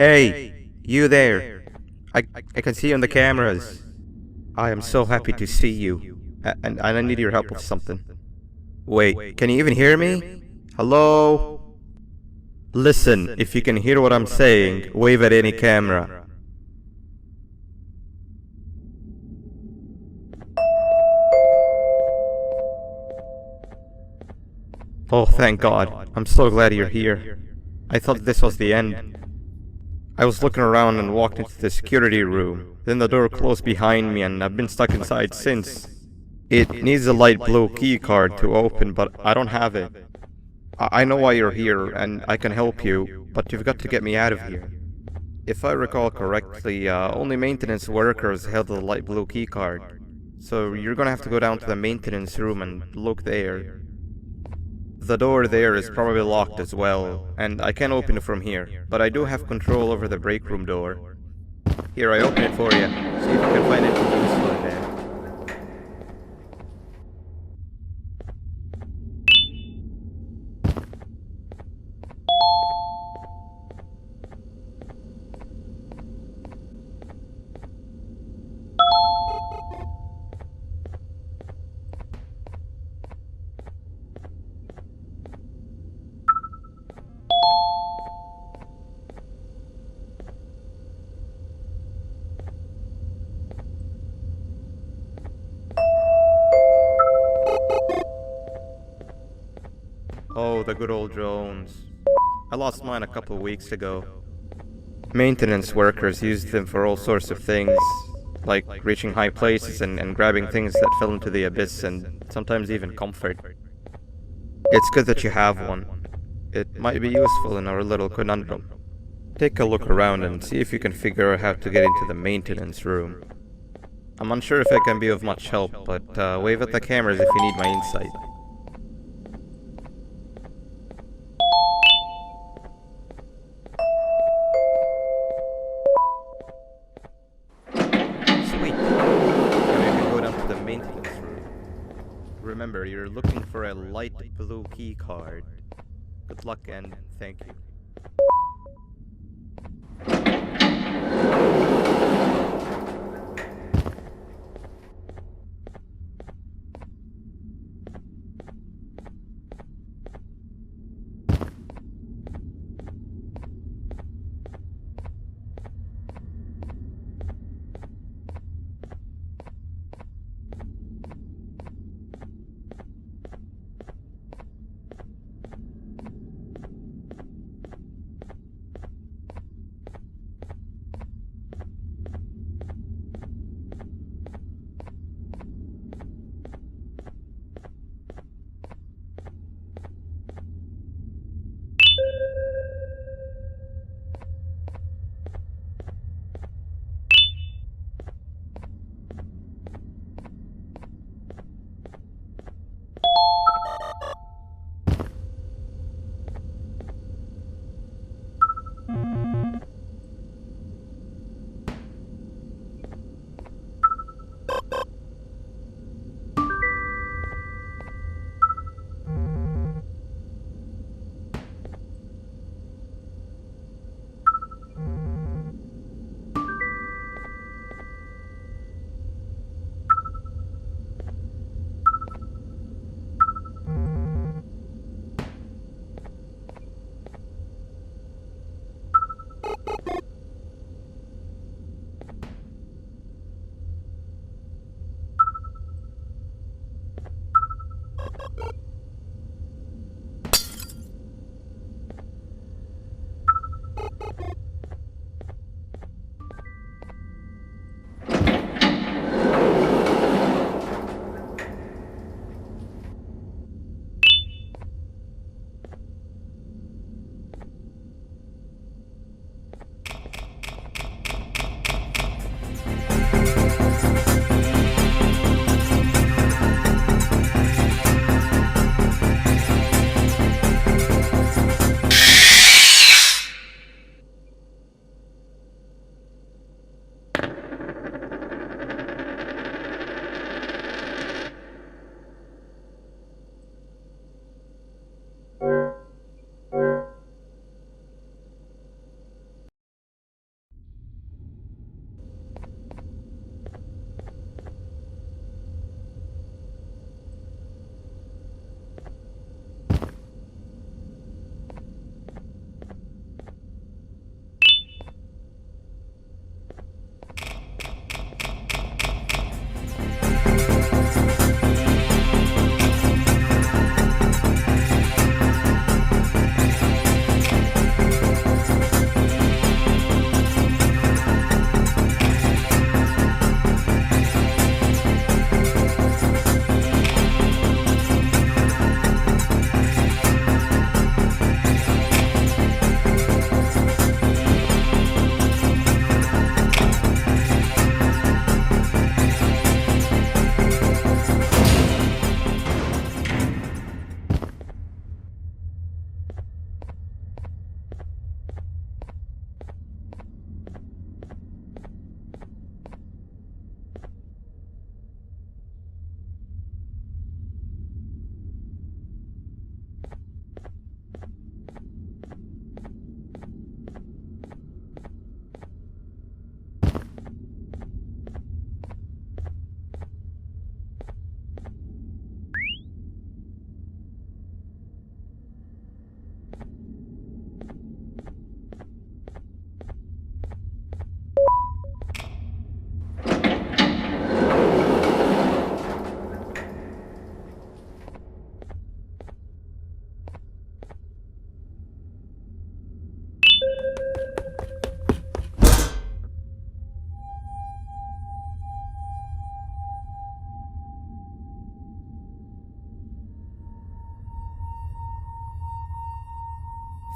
Hey, you there. I can see you on the cameras. I am so happy to see you. And I need your help with something. Wait, can you even hear me? Hello? Listen, if you can hear what I'm saying, wave at any camera. Oh, thank God. I'm so glad you're here. I thought this was the end. I was looking around and walked into the security room. Then the door closed behind me and I've been stuck inside since. It needs a light blue key card to open, but I don't have it. I know why you're here and I can help you, but you've got to get me out of here. If I recall correctly, only maintenance workers held the light blue key card. So you're gonna have to go down to the maintenance room and look there. The door there is probably locked as well, and I can't open it from here, but I do have control over the break room door. Here, I open it for you. See if you can find anything useful in there. Oh, the good old drones. I lost mine a couple weeks ago. Maintenance workers used them for all sorts of things, like reaching high places and grabbing things that fell into the abyss and sometimes even comfort. It's good that you have one. It might be useful in our little conundrum. Take a look around and see if you can figure out how to get into the maintenance room. I'm unsure if I can be of much help, but wave at the cameras if you need my insight. Sweet. Now you can go down to the maintenance room. Remember, you're looking for a light blue key card. Good luck and thank you.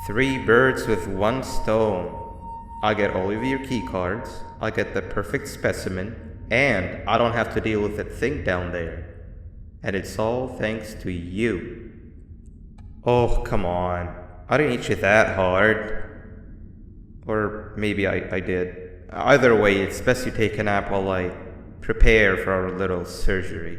Three birds with one stone. I'll get all of your key cards, I'll get the perfect specimen, and I don't have to deal with that thing down there. And it's all thanks to you. Oh, come on. I didn't hit you that hard. Or maybe I did. Either way, it's best you take a nap while I prepare for our little surgery.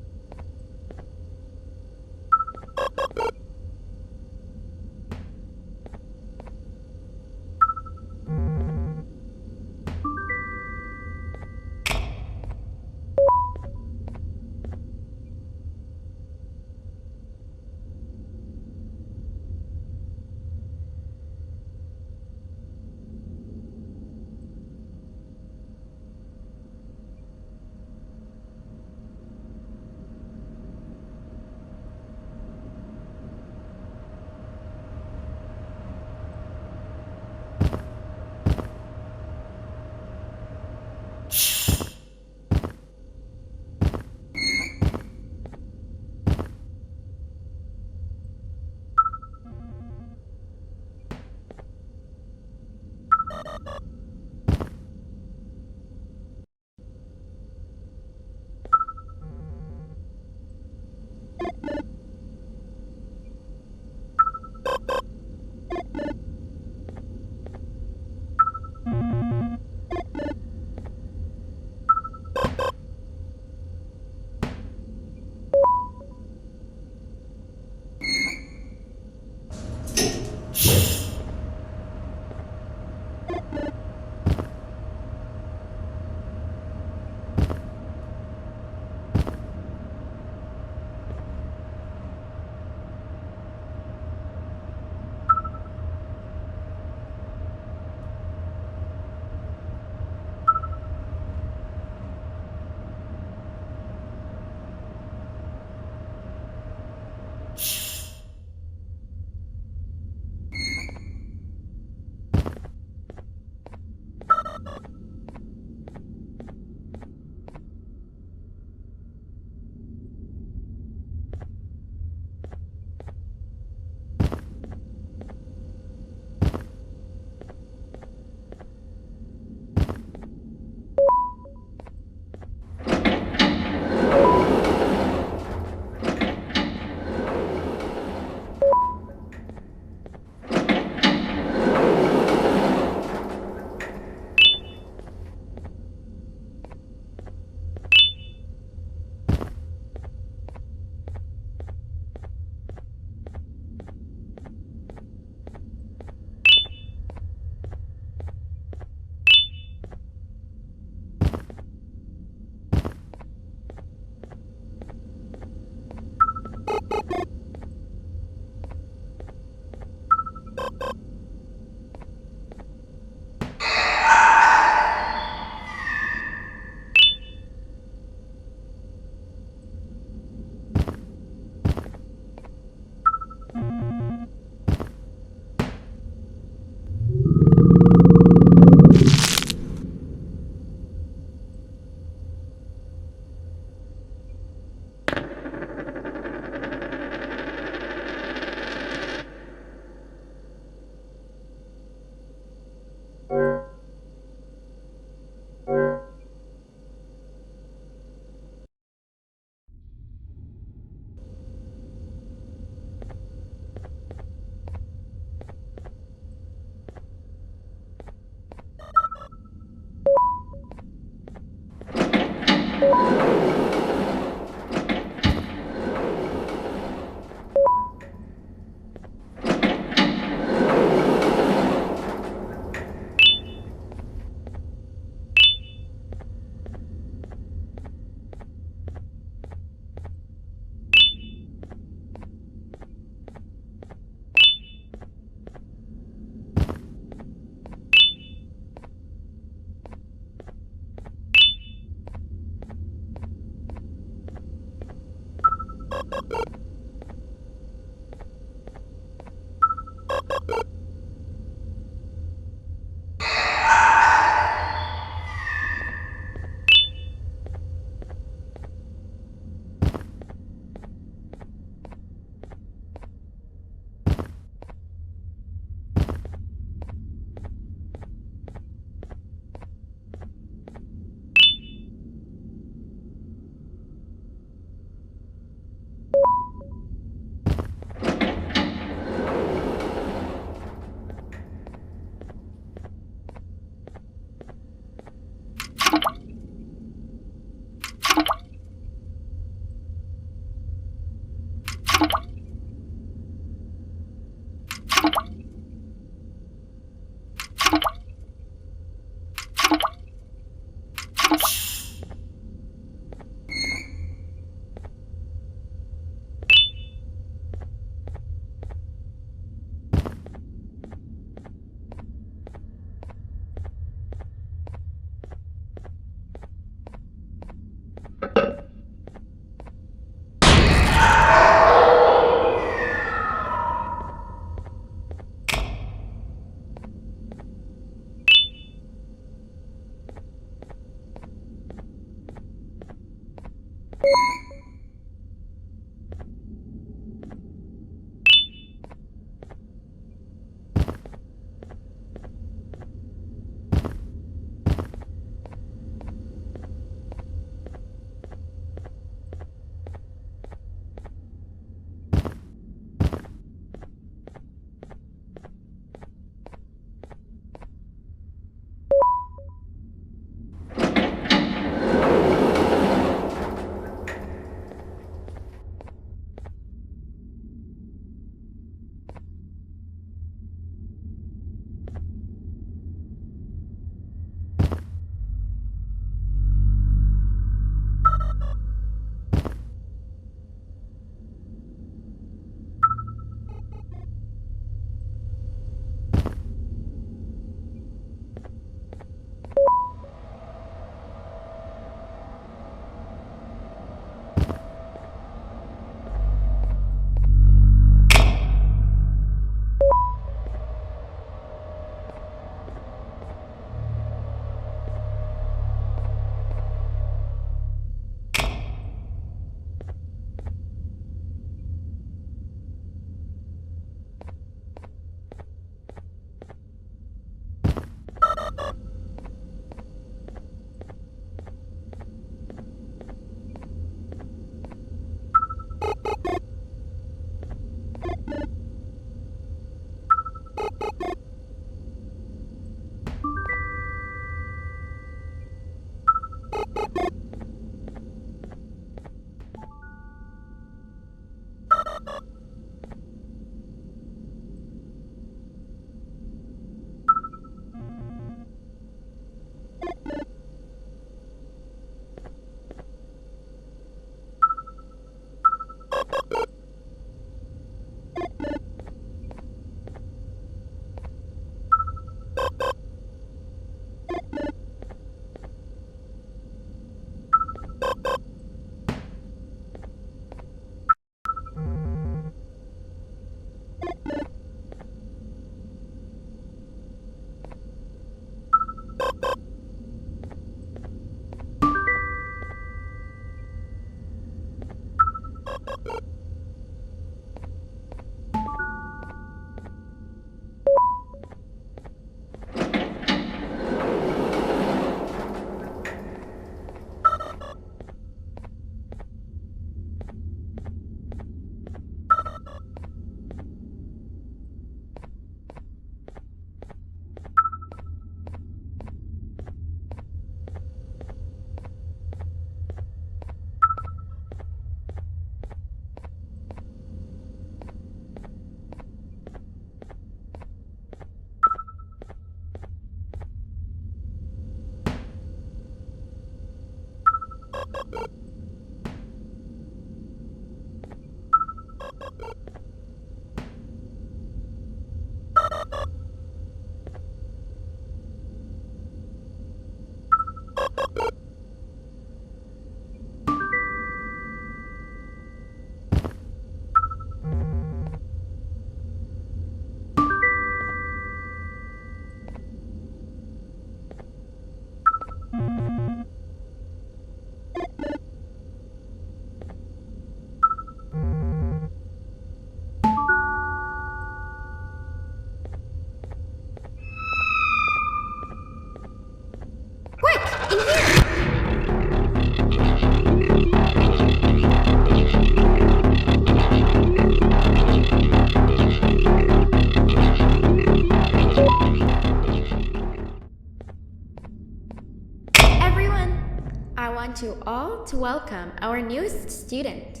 welcome our newest student.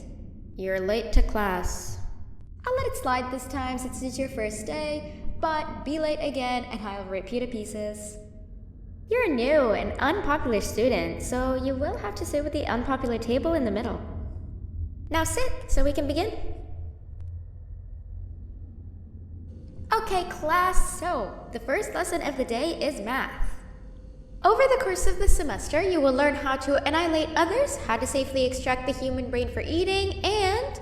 You're late to class. I'll let it slide this time since it's your first day, but be late again and I'll rip you to pieces. You're a new and unpopular student, so you will have to sit with the unpopular table in the middle. Now sit so we can begin. Okay, class, so the first lesson of the day is math. Over the course of the semester, you will learn how to annihilate others, how to safely extract the human brain for eating, and...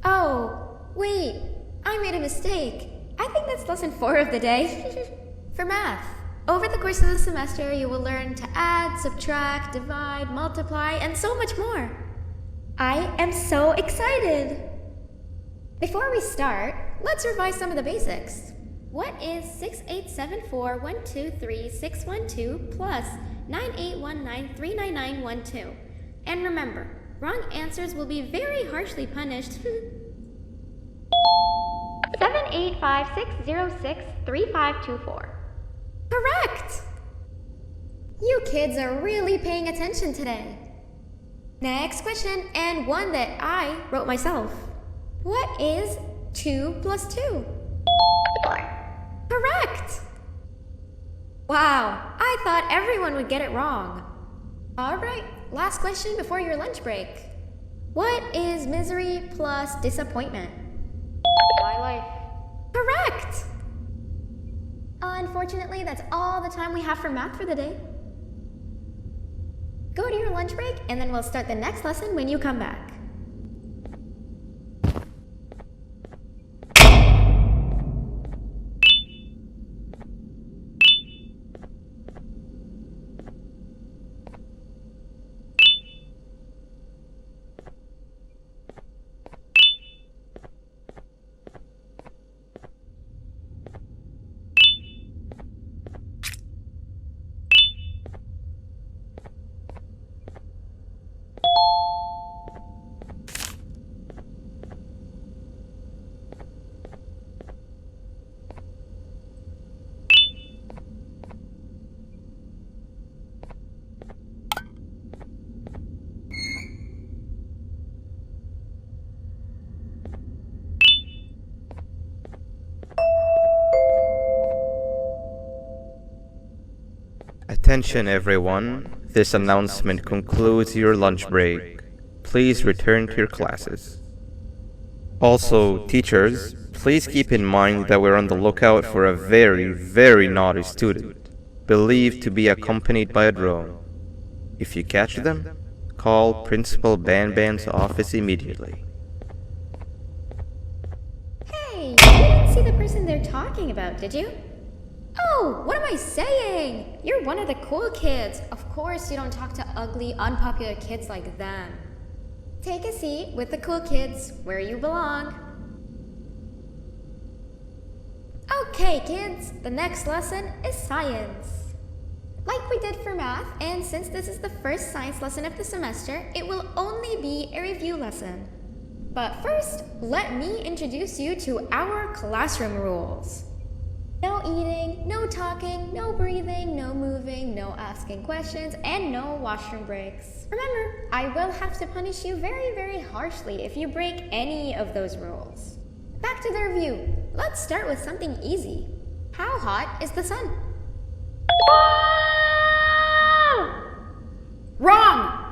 Oh, wait, I made a mistake. I think that's lesson 4 of the day. For math, over the course of the semester, you will learn to add, subtract, divide, multiply, and so much more. I am so excited! Before we start, let's revise some of the basics. What is 6874123612 plus 9819399912? And remember, wrong answers will be very harshly punished. 785-606-3524. Correct! You kids are really paying attention today. Next question, and one that I wrote myself. What is 2 plus 2? 4. Correct! Wow, I thought everyone would get it wrong. Alright, last question before your lunch break. What is misery plus disappointment? My life. Correct! Unfortunately, that's all the time we have for math for the day. Go to your lunch break, and then we'll start the next lesson when you come back. Attention everyone, this announcement concludes your lunch break. Please return to your classes. Also, teachers, please keep in mind that we're on the lookout for a very naughty student, believed to be accompanied by a drone. If you catch them, call Principal Banban's office immediately. Hey, you didn't see the person they're talking about, did you? Oh, what am I saying? You're one of the cool kids. Of course you don't talk to ugly, unpopular kids like them. Take a seat with the cool kids where you belong. Okay, kids, the next lesson is science. Like we did for math, and since this is the first science lesson of the semester, it will only be a review lesson. But first, let me introduce you to our classroom rules. No eating, no talking, no breathing, no moving, no asking questions, and no washroom breaks. Remember, I will have to punish you very harshly if you break any of those rules. Back to the review. Let's start with something easy. How hot is the sun? Wrong!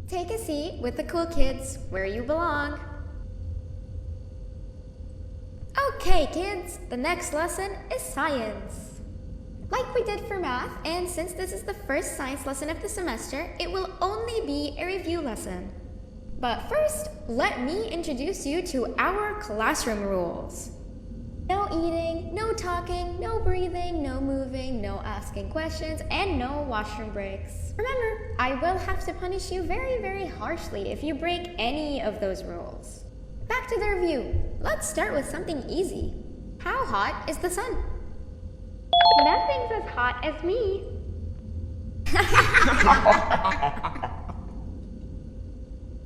Take a seat with the cool kids where you belong. Okay, kids, the next lesson is science. Like we did for math, and since this is the first science lesson of the semester, it will only be a review lesson. But first, let me introduce you to our classroom rules. No eating, no talking, no breathing, no moving, no asking questions, and no washroom breaks. Remember, I will have to punish you very harshly if you break any of those rules. Back to the review. Let's start with something easy. How hot is the sun? Nothing's as hot as me.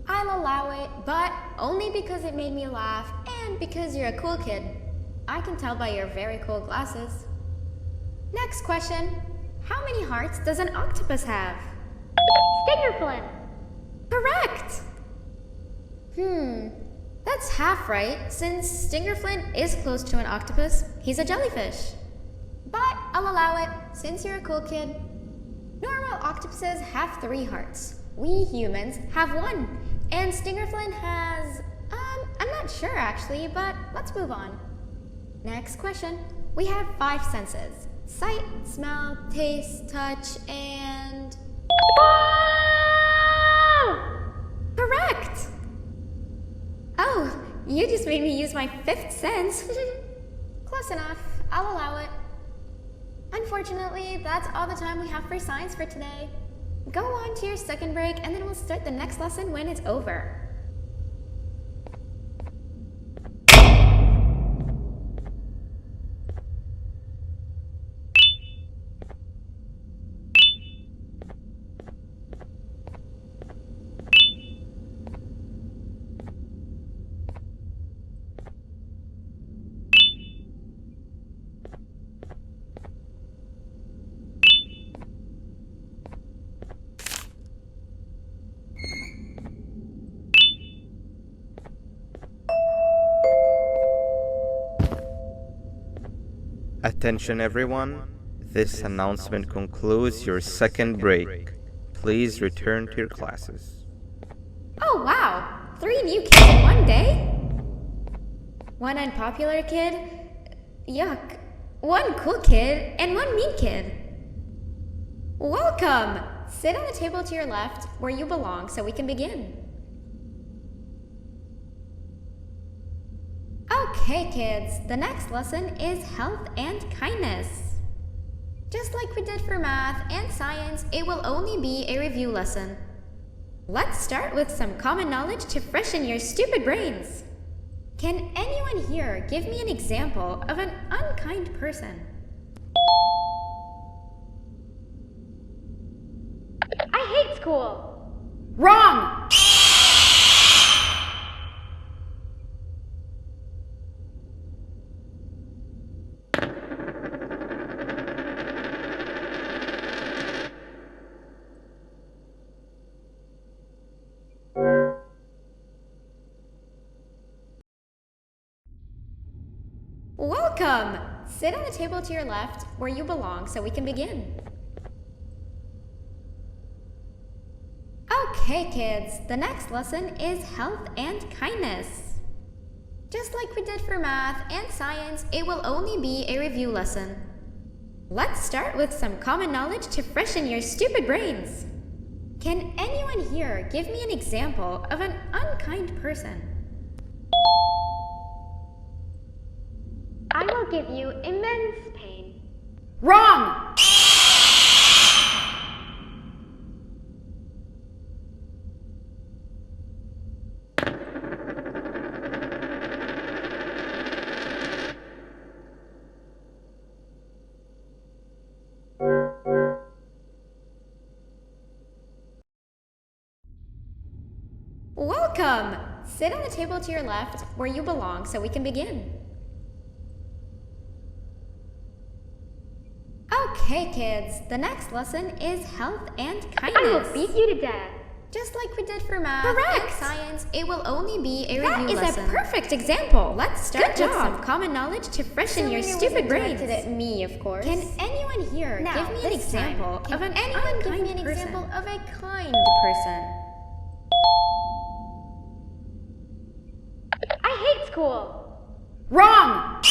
I'll allow it, but only because it made me laugh and because you're a cool kid. I can tell by your very cool glasses. Next question. How many hearts does an octopus have? Stingerflint. Correct! That's half right, since Stingerflint is close to an octopus. He's a jellyfish. But I'll allow it, since you're a cool kid. Normal octopuses have 3 hearts. We humans have 1. And Stingerflint has... I'm not sure actually, but let's move on. Next question. We have 5 senses. Sight, smell, taste, touch, and... Correct! Oh, you just made me use my 5th sense. Close enough. I'll allow it. Unfortunately, that's all the time we have for science for today. Go on to your second break, and then we'll start the next lesson when it's over. Attention everyone, this announcement concludes your second break. Please return to your classes. Oh wow! 3 new kids in one day? 1 unpopular kid? Yuck. 1 cool kid and 1 mean kid. Welcome! Sit on the table to your left where you belong so we can begin. Okay, kids, the next lesson is health and kindness. Just like we did for math and science, it will only be a review lesson. Let's start with some common knowledge to freshen your stupid brains. Can anyone here give me an example of an unkind person? I hate school. Wrong! Welcome! Sit on the table to your left where you belong so we can begin. Okay, kids, the next lesson is health and kindness. Just like we did for math and science, it will only be a review lesson. Let's start with some common knowledge to freshen your stupid brains. Can anyone here give me an example of an unkind person? I will give you immense pain. Wrong! Welcome! Sit on the table to your left where you belong so we can begin. Okay, kids, the next lesson is health and kindness. I will beat you to death. Just like we did for math Correct. and science, it will only be a review lesson. That is a perfect example. Let's start Good with job. some common knowledge to freshen your Assuming it stupid wasn't brains. directed at me, of course. Can anyone here Now, give me an this time, example can of an anyone give unkind me an person? example of a kind person? I hate school. Wrong!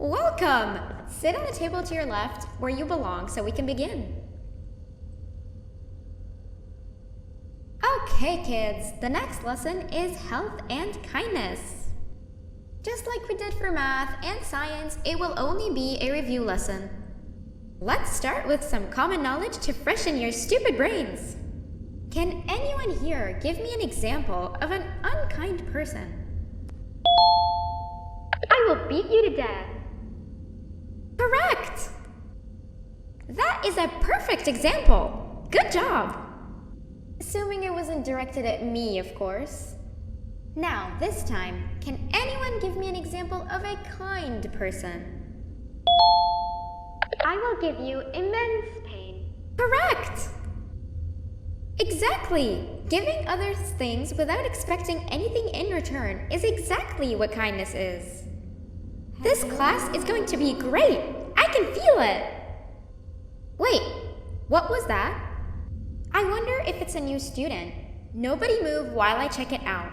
Welcome! Sit on the table to your left where you belong so we can begin. Okay, kids, the next lesson is health and kindness. Just like we did for math and science, it will only be a review lesson. Let's start with some common knowledge to freshen your stupid brains. Can anyone here give me an example of an unkind person? I will beat you to death. Correct! That is a perfect example. Good job! Assuming it wasn't directed at me, of course. Now, this time, can anyone give me an example of a kind person? I will give you immense pain. Correct! Exactly! Giving others things without expecting anything in return is exactly what kindness is. This class is going to be great! I can feel it! Wait, what was that? I wonder if it's a new student. Nobody move while I check it out.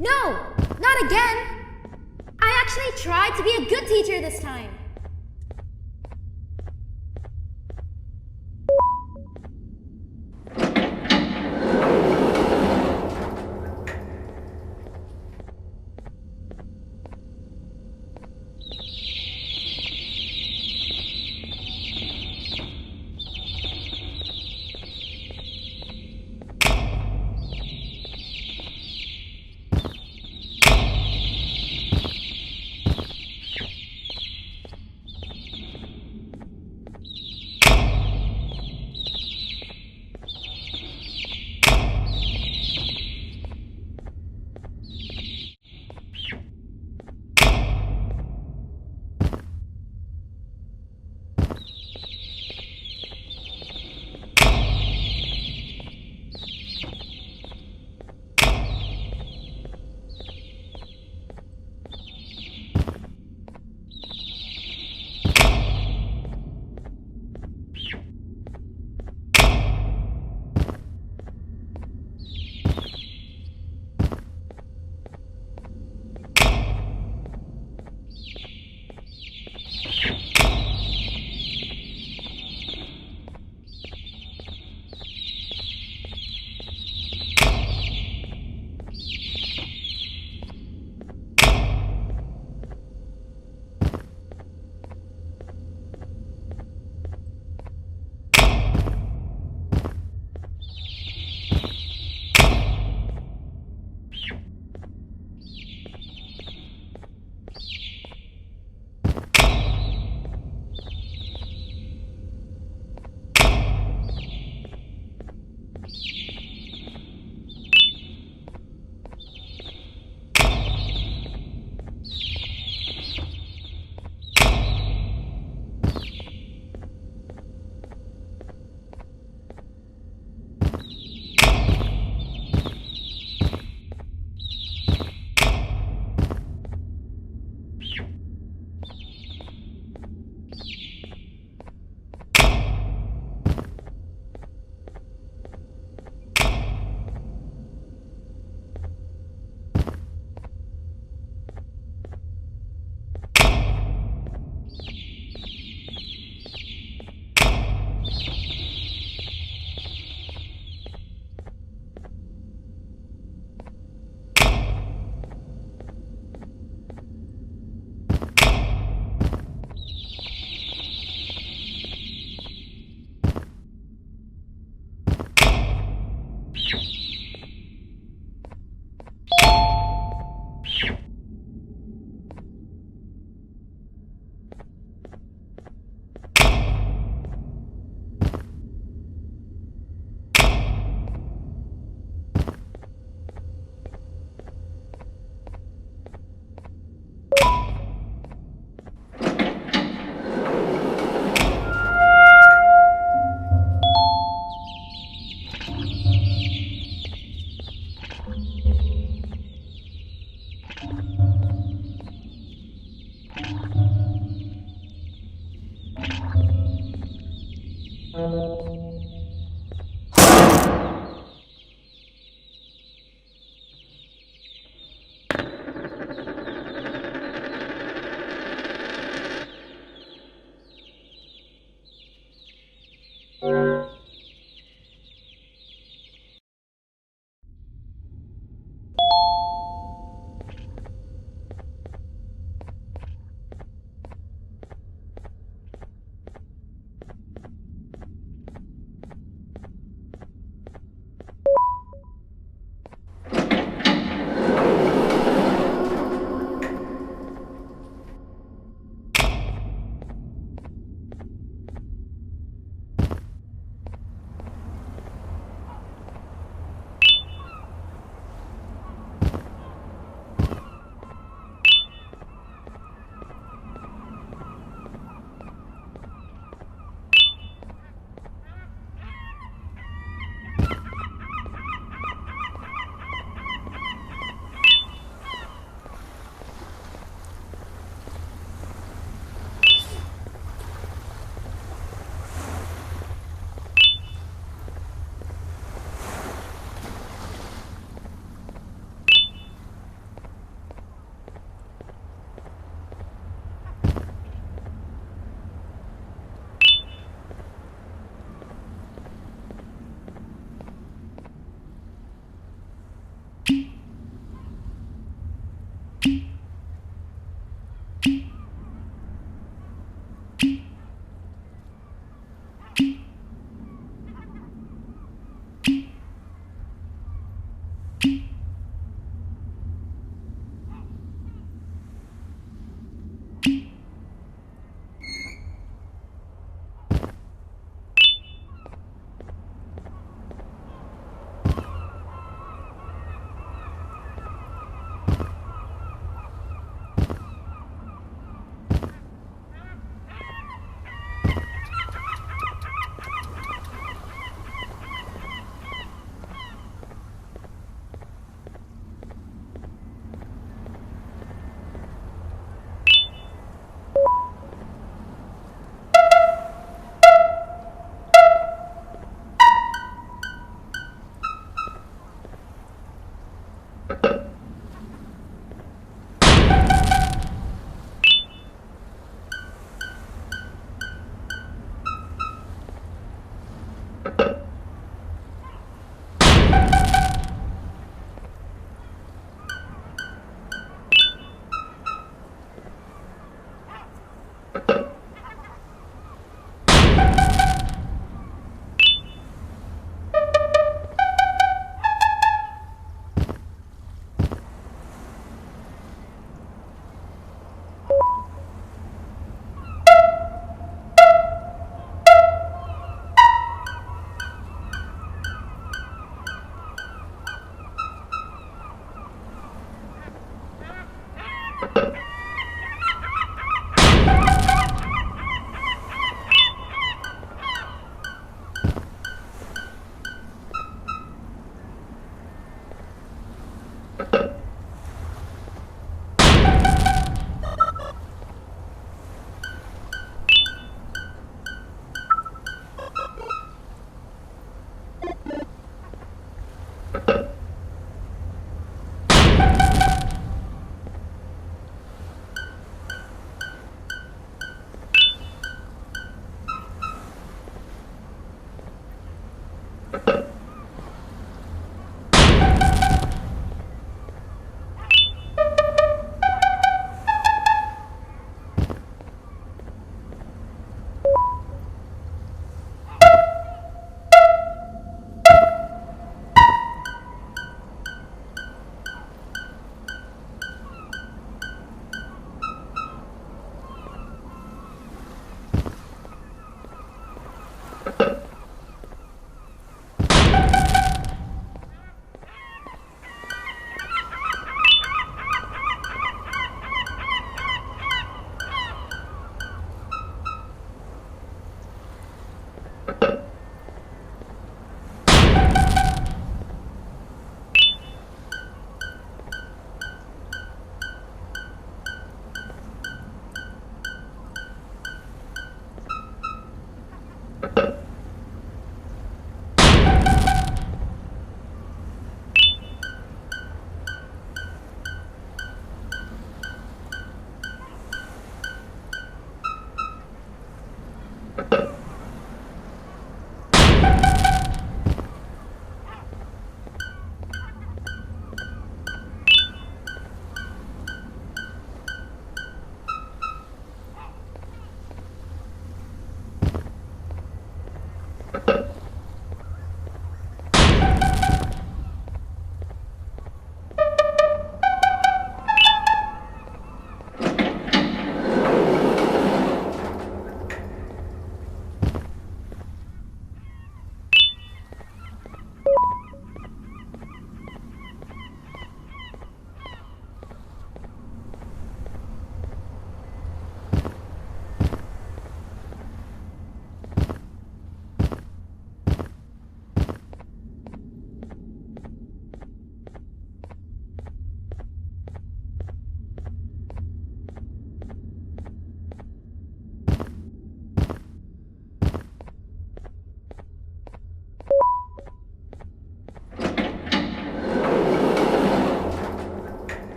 No! Not again! I actually tried to be a good teacher this time.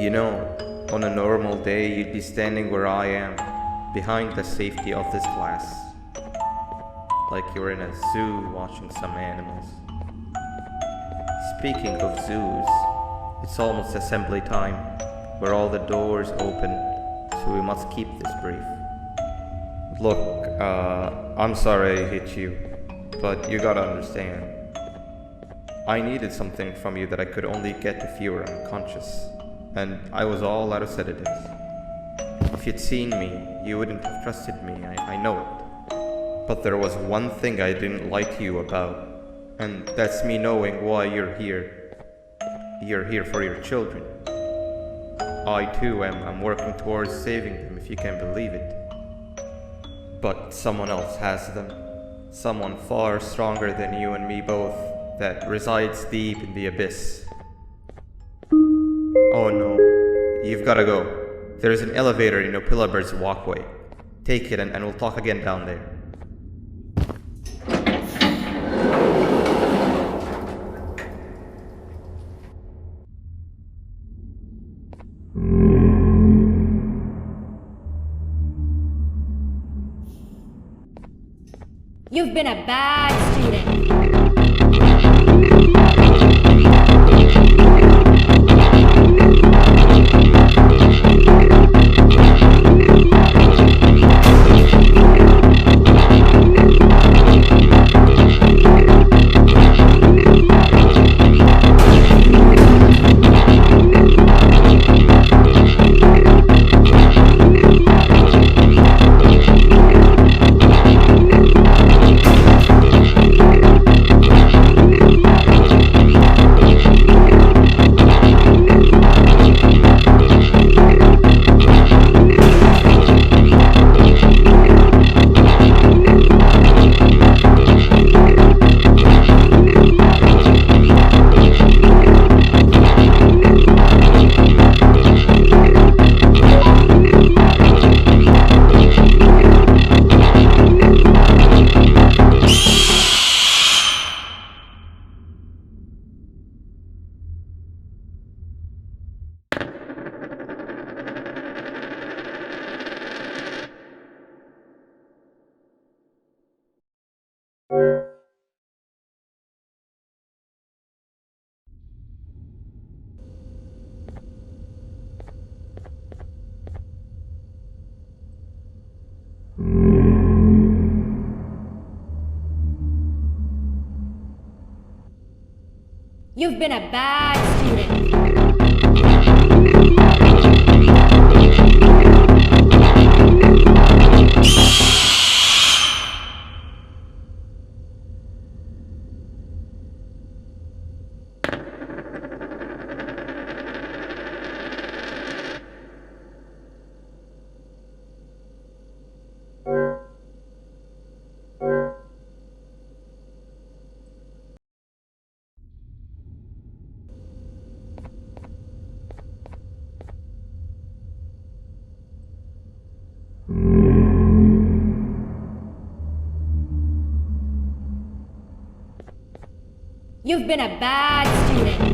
You know, on a normal day, you'd be standing where I am, behind the safety of this glass. Like you're in a zoo watching some animals. Speaking of zoos, it's almost assembly time, where all the doors open, so we must keep this brief. Look, I'm sorry I hit you, but you gotta understand. I needed something from you that I could only get if you were unconscious, and I was all out of sedatives. If you'd seen me, you wouldn't have trusted me, I know it. But there was one thing I didn't like you about, and that's me knowing why you're here. You're here for your children. I too am working towards saving them, if you can believe it. But someone else has them. Someone far stronger than you and me both, that resides deep in the abyss. Oh no, you've gotta go. There's an elevator in Opillabird's walkway. Take it and we'll talk again down there. You've been a bad student. You've been a bad student. You've been a bad student.